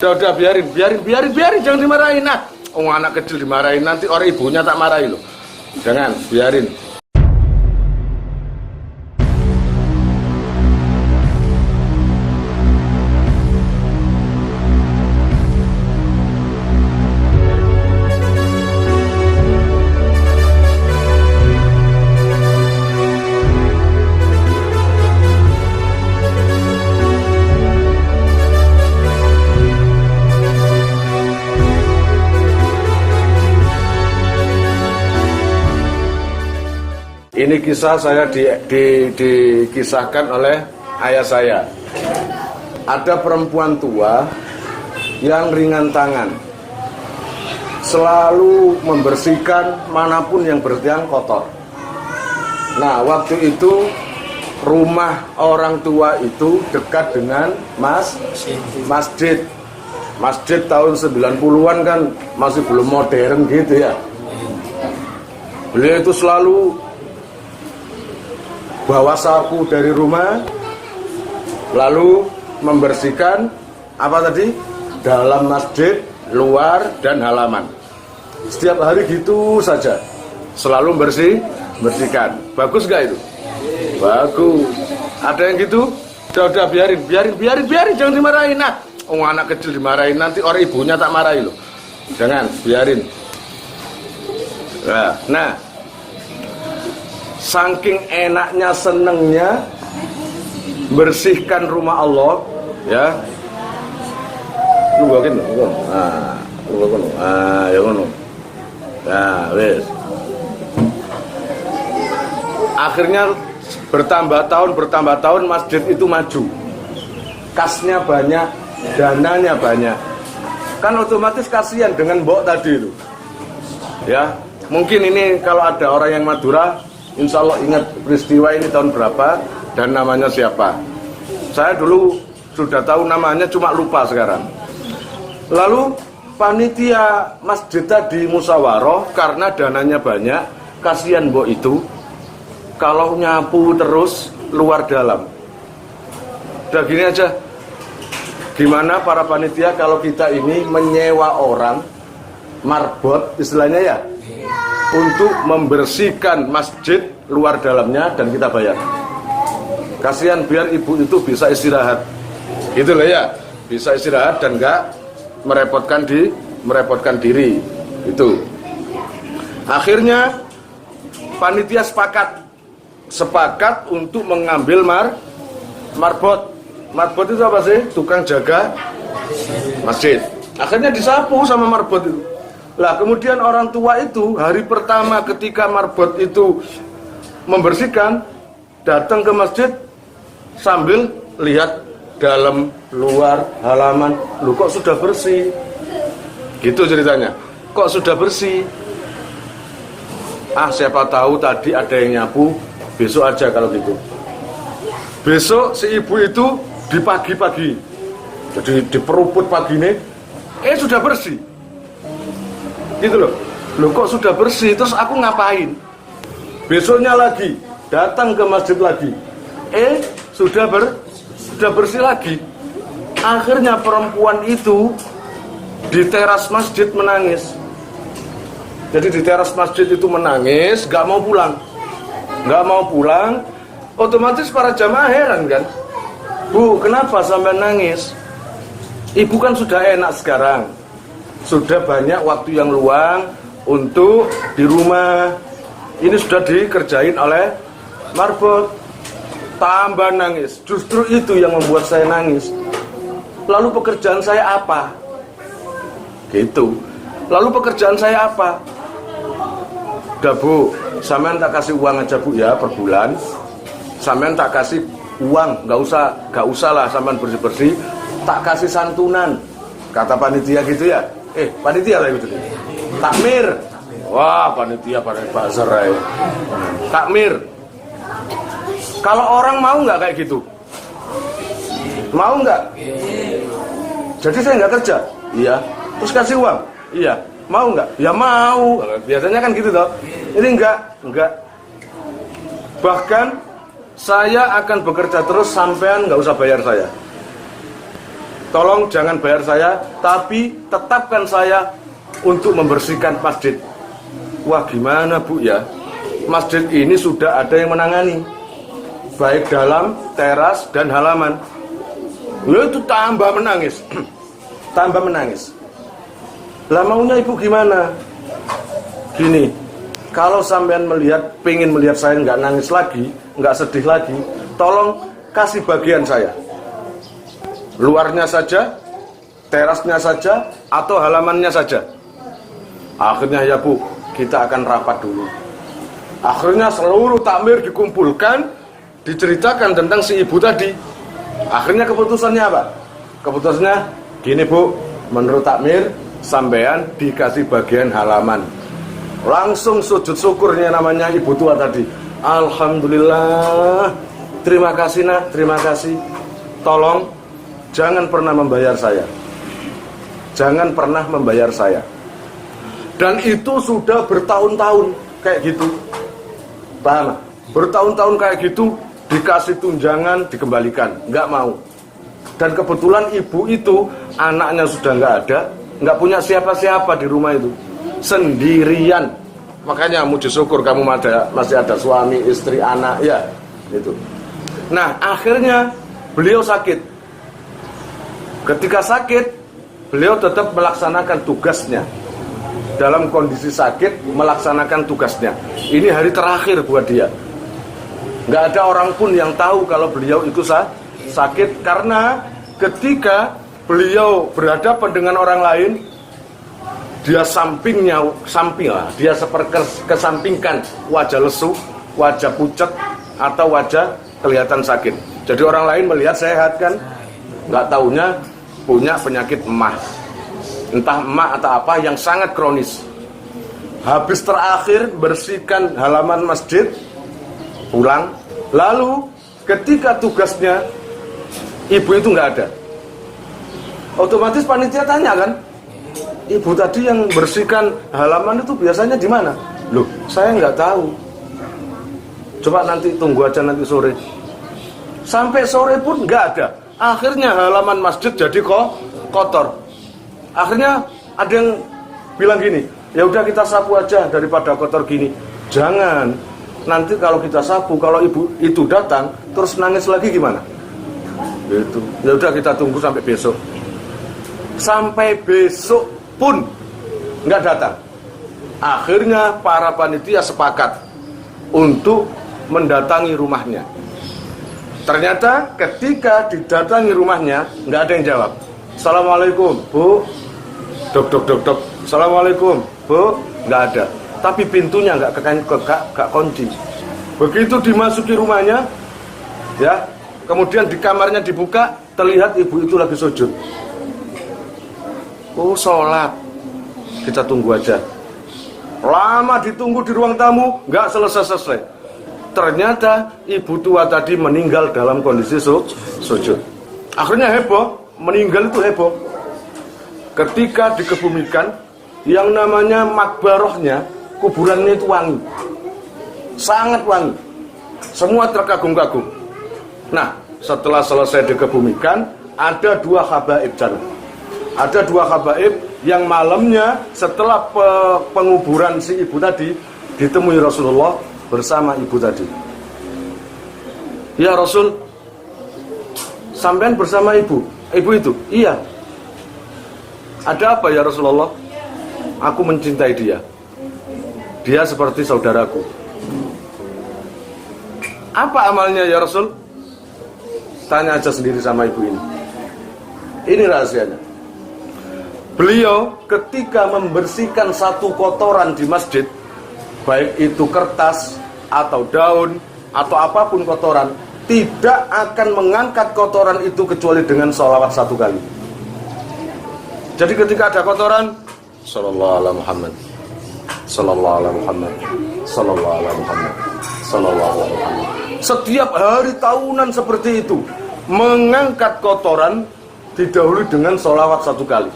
Udah biarin, jangan dimarahin. Nah, anak kecil dimarahin, nanti orang ibunya tak marahin loh. Jangan, biarin. Ini kisah saya dikisahkan oleh ayah saya. Ada perempuan tua yang ringan tangan, selalu membersihkan manapun yang kotor. Nah, waktu itu rumah orang tua itu dekat dengan masjid. Masjid tahun 90-an kan masih belum modern gitu ya. Beliau itu selalu bawa sapu dari rumah, lalu membersihkan apa tadi? Dalam masjid, luar, dan halaman. Setiap hari gitu saja, selalu bersihkan. Bagus gak itu? Bagus. Ada yang gitu? Udah biarin, jangan dimarahin. Nah, anak kecil dimarahin, nanti orang ibunya tak marahin loh. Jangan, biarin. Nah, saking enaknya, senengnya bersihkan rumah Allah, ya. Nah, wes. Akhirnya bertambah tahun masjid itu maju. Kasnya banyak, dananya banyak. Kan otomatis kasihan dengan mbok tadi itu. Ya, mungkin ini kalau ada orang yang Madura, insya Allah ingat peristiwa ini tahun berapa dan namanya siapa. Saya dulu sudah tahu namanya, cuma lupa sekarang. Lalu panitia masjid tadi musyawarah karena dananya banyak, kasihan mbok itu kalau nyapu terus luar dalam. Udah gini aja, gimana para panitia kalau kita ini menyewa orang marbot istilahnya ya, untuk membersihkan masjid luar dalamnya dan kita bayar. Kasihan biar ibu itu bisa istirahat. Gitu loh ya, bisa istirahat dan enggak merepotkan diri. Itu. Akhirnya panitia sepakat untuk mengambil marbot. Marbot itu apa sih? Tukang jaga masjid. Akhirnya disapu sama marbot itu. Lah kemudian orang tua itu hari pertama ketika marbot itu membersihkan, datang ke masjid sambil lihat dalam, luar, halaman. Loh kok sudah bersih? Gitu ceritanya. Kok sudah bersih? Siapa tahu tadi ada yang nyapu, besok aja kalau gitu. Besok si ibu itu di pagi-pagi, jadi diperuput pagi nih, sudah bersih. Gitu loh. Loh kok sudah bersih, terus aku ngapain? Besoknya lagi datang ke masjid lagi, sudah bersih lagi. Akhirnya perempuan itu di teras masjid menangis. Jadi di teras masjid itu menangis, gak mau pulang. Otomatis para jamaah heran kan, Bu, kenapa sampai nangis? Ibu kan sudah enak sekarang, sudah banyak waktu yang luang untuk di rumah. Ini sudah dikerjain oleh marbot. Tambah nangis. Justru itu yang membuat saya nangis. Lalu pekerjaan saya apa? Gitu. Lalu pekerjaan saya apa? Udah Bu, sampean tak kasih uang aja Bu ya per bulan. Sampean tak kasih uang, gak usah lah sampean bersih-bersih. Tak kasih santunan. Kata panitia gitu ya. Panitia lah gitu. Takmir. Wah, panitia pada bazar ya. Takmir. Kalau orang mau nggak kayak gitu? Mau nggak? Jadi saya nggak kerja? Iya. Terus kasih uang? Iya. Mau nggak? Ya mau. Biasanya kan gitu toh. Ini enggak. Bahkan saya akan bekerja terus sampean nggak usah bayar saya. tolong jangan bayar saya, tapi tetapkan saya untuk membersihkan masjid. Wah, gimana Bu ya? Masjid ini sudah ada yang menangani, baik dalam, teras, dan halaman. Ya, itu tambah menangis. Tambah menangis. Lah maunya ibu gimana? Gini, kalau sampean pengen melihat saya nggak nangis lagi, nggak sedih lagi, tolong kasih bagian saya. Luarnya saja, terasnya saja, atau halamannya saja. Akhirnya ya Bu, kita akan rapat dulu. Akhirnya seluruh takmir dikumpulkan, diceritakan tentang si ibu tadi. Akhirnya keputusannya apa? Keputusannya gini Bu, menurut takmir, sampean dikasih bagian halaman. Langsung sujud syukurnya namanya ibu tua tadi. Alhamdulillah, terima kasih nak, terima kasih. Tolong jangan pernah membayar saya. Jangan pernah membayar saya. Dan itu sudah bertahun-tahun kayak gitu. Paham? Bertahun-tahun kayak gitu, dikasih tunjangan, dikembalikan, nggak mau. Dan kebetulan ibu itu anaknya sudah nggak ada, nggak punya siapa-siapa di rumah itu, sendirian. Makanya muji syukur kamu masih ada suami, istri, anak, ya itu. Nah akhirnya beliau sakit. Ketika sakit, beliau tetap melaksanakan tugasnya. Dalam kondisi sakit, melaksanakan tugasnya. Ini hari terakhir buat dia. Nggak ada orang pun yang tahu kalau beliau itu sakit, karena ketika beliau berhadapan dengan orang lain, dia dia kesampingkan wajah lesu, wajah pucat, atau wajah kelihatan sakit. Jadi orang lain melihat sehat kan, nggak taunya punya penyakit emah, entah emah atau apa yang sangat kronis. Habis terakhir bersihkan halaman masjid, pulang. Lalu ketika tugasnya ibu itu nggak ada, otomatis panitia tanya kan, ibu tadi yang bersihkan halaman itu biasanya di mana? Loh, saya nggak tahu. Coba nanti tunggu aja nanti sore. Sampai sore pun nggak ada. Akhirnya halaman masjid jadi kotor. Akhirnya ada yang bilang gini, ya udah kita sapu aja daripada kotor gini. Jangan. Nanti kalau kita sapu, kalau ibu itu datang terus nangis lagi gimana? Gitu. Ya udah kita tunggu sampai besok. Sampai besok pun nggak datang. Akhirnya para panitia sepakat untuk mendatangi rumahnya. Ternyata ketika didatangi rumahnya nggak ada yang jawab. Assalamualaikum Bu, dok. Assalamualaikum Bu, nggak ada. Tapi pintunya nggak kunci. Begitu dimasuki rumahnya, ya, kemudian di kamarnya dibuka, terlihat ibu itu lagi sujud. Oh, sholat. Kita tunggu aja. Lama ditunggu di ruang tamu, nggak selesai. Ternyata ibu tua tadi meninggal dalam kondisi sujud. Akhirnya heboh, meninggal itu heboh. Ketika dikebumikan, yang namanya makbarohnya, kuburannya itu wangi, sangat wangi. Semua terkagum-kagum. Nah, setelah selesai dikebumikan, ada dua habaib jannah. Ada dua habaib yang malamnya setelah penguburan si ibu tadi ditemui Rasulullah bersama ibu tadi. Ya Rasul, sampean bersama ibu itu? Iya. Ada apa ya Rasulullah? Aku mencintai dia. Dia seperti saudaraku. Apa amalnya ya Rasul? Tanya aja sendiri sama ibu ini. Ini rahasianya. Beliau ketika membersihkan satu kotoran di masjid, baik itu kertas atau daun atau apapun kotoran, tidak akan mengangkat kotoran itu kecuali dengan sholawat satu kali. Jadi ketika ada kotoran, sallallahu alaihi Muhammad, sallallahu alaihi Muhammad, sallallahu alaihi Muhammad, sallallahu alaihi Muhammad. Setiap hari tahunan seperti itu, mengangkat kotoran didahului dengan sholawat satu kali.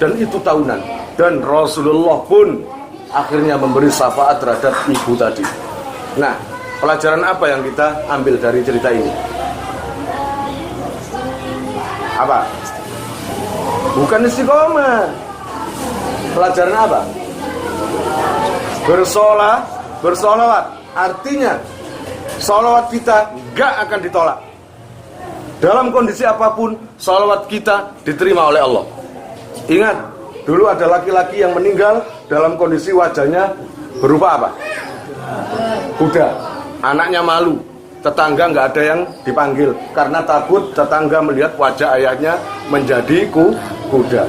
Dan itu tahunan. Dan Rasulullah pun akhirnya memberi syafaat terhadap ibu tadi. Nah, pelajaran apa yang kita ambil dari cerita ini? Apa? Bukan istiqomah. Pelajaran apa? Bersolawat. Artinya solawat kita gak akan ditolak. Dalam kondisi apapun, solawat kita diterima oleh Allah. Ingat, dulu ada laki-laki yang meninggal dalam kondisi wajahnya berupa apa? Kuda. Anaknya malu, tetangga nggak ada yang dipanggil karena takut tetangga melihat wajah ayahnya menjadi kuda.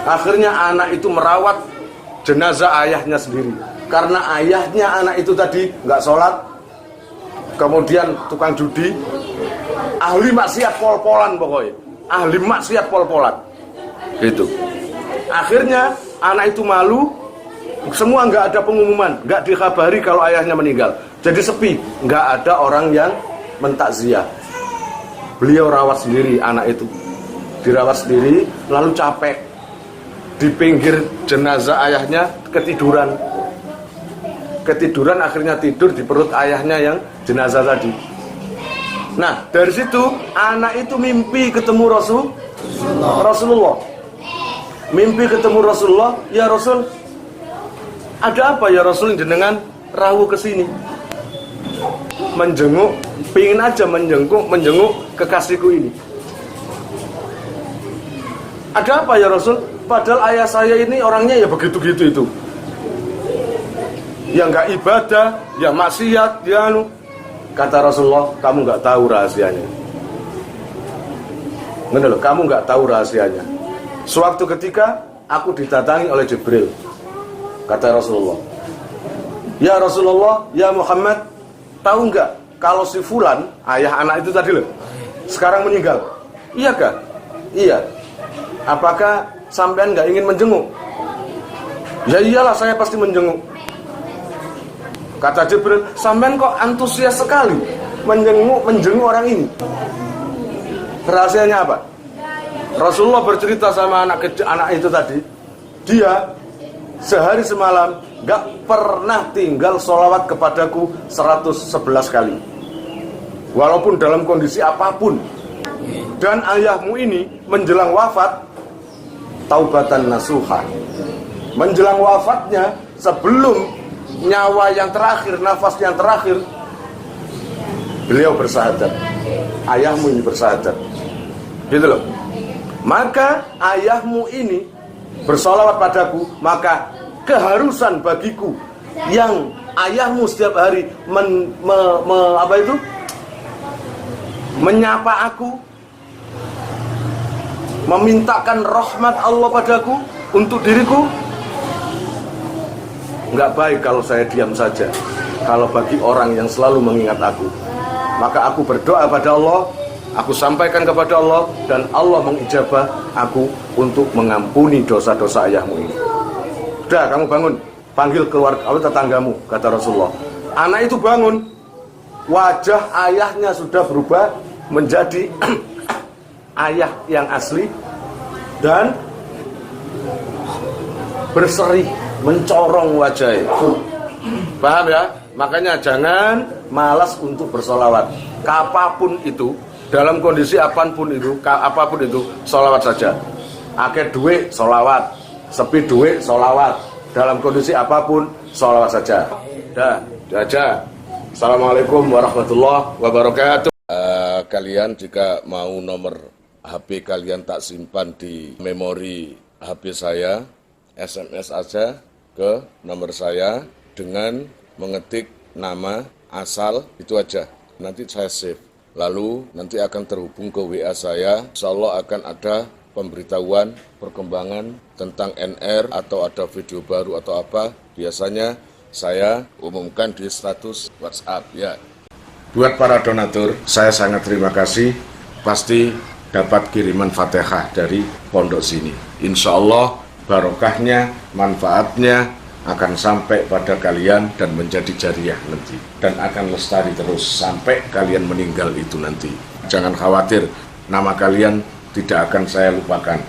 Akhirnya anak itu merawat jenazah ayahnya sendiri. Karena ayahnya anak itu tadi nggak sholat, kemudian tukang judi, ahli maksiat pol-polan pokoknya, ahli maksiat pol-polan, gitu. Akhirnya anak itu malu, semua nggak ada pengumuman, nggak dikabari kalau ayahnya meninggal. Jadi sepi, nggak ada orang yang mentakziah. Beliau rawat sendiri anak itu, dirawat sendiri, lalu capek di pinggir jenazah ayahnya ketiduran. Ketiduran akhirnya tidur di perut ayahnya yang jenazah tadi. Nah dari situ anak itu mimpi ketemu Rasulullah. Mimpi ketemu Rasulullah, ya Rasul, ada apa ya Rasul jenengan rawuh ke sini? Menjenguk, pingin aja menjenguk kekasihku ini. Ada apa ya Rasul? Padahal ayah saya ini orangnya ya begitu-gitu itu. Ya nggak ibadah, ya maksiat, ya anu. Kata Rasulullah, kamu nggak tahu rahasianya. Bener loh, kamu nggak tahu rahasianya. Suatu ketika aku didatangi oleh Jibril. Kata Rasulullah, ya Rasulullah, ya Muhammad, tahu nggak kalau si Fulan, ayah anak itu tadi loh, sekarang meninggal? Iya kah? Iya. Apakah sampean nggak ingin menjenguk? Ya iyalah, saya pasti menjenguk. Kata Jibril, sampean kok antusias sekali menjenguk orang ini. Rahasianya apa? Rasulullah bercerita sama anak itu tadi, dia sehari semalam gak pernah tinggal sholawat kepadaku 111 kali, walaupun dalam kondisi apapun. Dan ayahmu ini menjelang wafat taubatan nasuha, menjelang wafatnya, sebelum nyawa yang terakhir, nafas yang terakhir, beliau bersahadat. Ayahmu ini bersahadat, gitu loh. Maka ayahmu ini bersolawat padaku, maka keharusan bagiku yang ayahmu setiap hari menyapa aku, memintakan rahmat Allah padaku untuk diriku. Nggak baik kalau saya diam saja. Kalau bagi orang yang selalu mengingat aku, maka aku berdoa pada Allah, aku sampaikan kepada Allah, dan Allah mengijabah aku untuk mengampuni dosa-dosa ayahmu ini. Udah, kamu bangun, panggil keluarga tetanggamu, kata Rasulullah. Anak itu bangun, wajah ayahnya sudah berubah menjadi ayah yang asli dan berseri, mencorong wajahnya. Paham ya? Makanya jangan malas untuk bersolawat. Apapun itu, dalam kondisi apapun itu, solawat saja. Akeh duit, solawat. Sepi duit, solawat. Dalam kondisi apapun, solawat saja. Dah, aja. Assalamualaikum warahmatullahi wabarakatuh. Kalian jika mau nomor HP kalian tak simpan di memori HP saya, SMS aja ke nomor saya dengan mengetik nama asal, itu aja. Nanti saya save. Lalu nanti akan terhubung ke WA saya. Insyaallah akan ada pemberitahuan perkembangan tentang NR atau ada video baru atau apa. Biasanya saya umumkan di status WhatsApp ya. Buat para donatur, saya sangat terima kasih. Pasti dapat kiriman Fatihah dari pondok sini. Insyaallah barokahnya, manfaatnya akan sampai pada kalian dan menjadi jariah nanti, dan akan lestari terus sampai kalian meninggal itu nanti. Jangan khawatir, nama kalian tidak akan saya lupakan.